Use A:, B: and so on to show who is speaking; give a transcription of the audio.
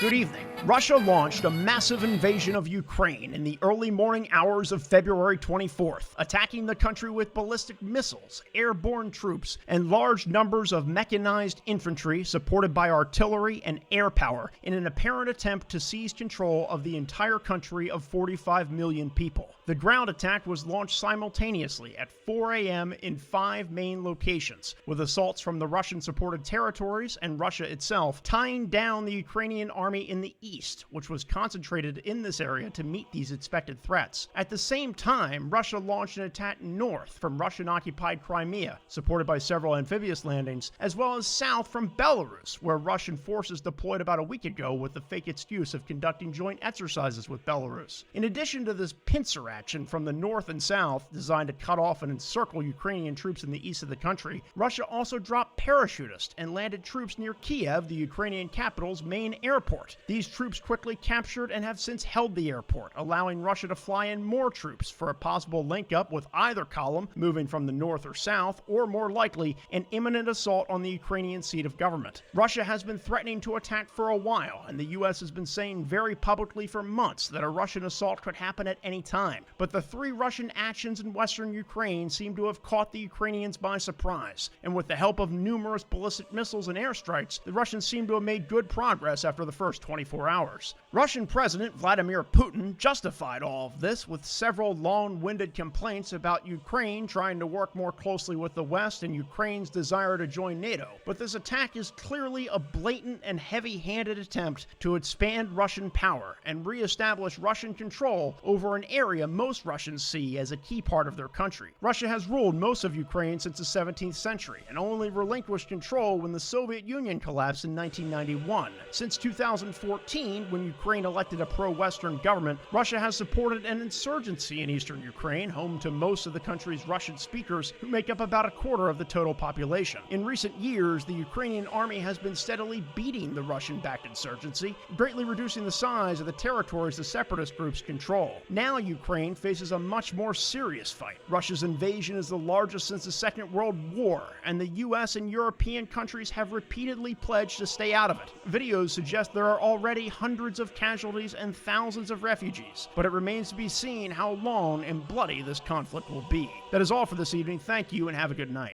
A: Good evening. Russia launched a massive invasion of Ukraine in the early morning hours of February 24th, attacking the country with ballistic missiles, airborne troops, and large numbers of mechanized infantry supported by artillery and air power in an apparent attempt to seize control of the entire country of 45 million people. The ground attack was launched simultaneously at 4 a.m. in 5 main locations, with assaults from the Russian-supported territories and Russia itself tying down the Ukrainian army in the east, which was concentrated in this area to meet these expected threats. At the same time, Russia launched an attack north from Russian-occupied Crimea, supported by several amphibious landings, as well as south from Belarus, where Russian forces deployed about a week ago with the fake excuse of conducting joint exercises with Belarus. In addition to this pincer action from the north and south, designed to cut off and encircle Ukrainian troops in the east of the country, Russia also dropped parachutists and landed troops near Kiev, the Ukrainian capital's main airport. These troops quickly captured and have since held the airport, allowing Russia to fly in more troops for a possible link-up with either column moving from the north or south, or more likely, an imminent assault on the Ukrainian seat of government. Russia has been threatening to attack for a while, and the U.S. has been saying very publicly for months that a Russian assault could happen at any time. But the 3 Russian actions in western Ukraine seem to have caught the Ukrainians by surprise, and with the help of numerous ballistic missiles and airstrikes, the Russians seem to have made good progress after the first 24 hours. Russian President Vladimir Putin justified all of this with several long-winded complaints about Ukraine trying to work more closely with the West and Ukraine's desire to join NATO. But this attack is clearly a blatant and heavy-handed attempt to expand Russian power and re-establish Russian control over an area most Russians see as a key part of their country. Russia has ruled most of Ukraine since the 17th century and only relinquished control when the Soviet Union collapsed in 1991. Since 2014, when Ukraine elected a pro-Western government, Russia has supported an insurgency in eastern Ukraine, home to most of the country's Russian speakers, who make up about a quarter of the total population. In recent years, the Ukrainian army has been steadily beating the Russian-backed insurgency, greatly reducing the size of the territories the separatist groups control. Now Ukraine faces a much more serious fight. Russia's invasion is the largest since the Second World War, and the US and European countries have repeatedly pledged to stay out of it. Videos suggest there are already hundreds of casualties and thousands of refugees, but it remains to be seen how long and bloody this conflict will be. That is all for this evening. Thank you and have a good night.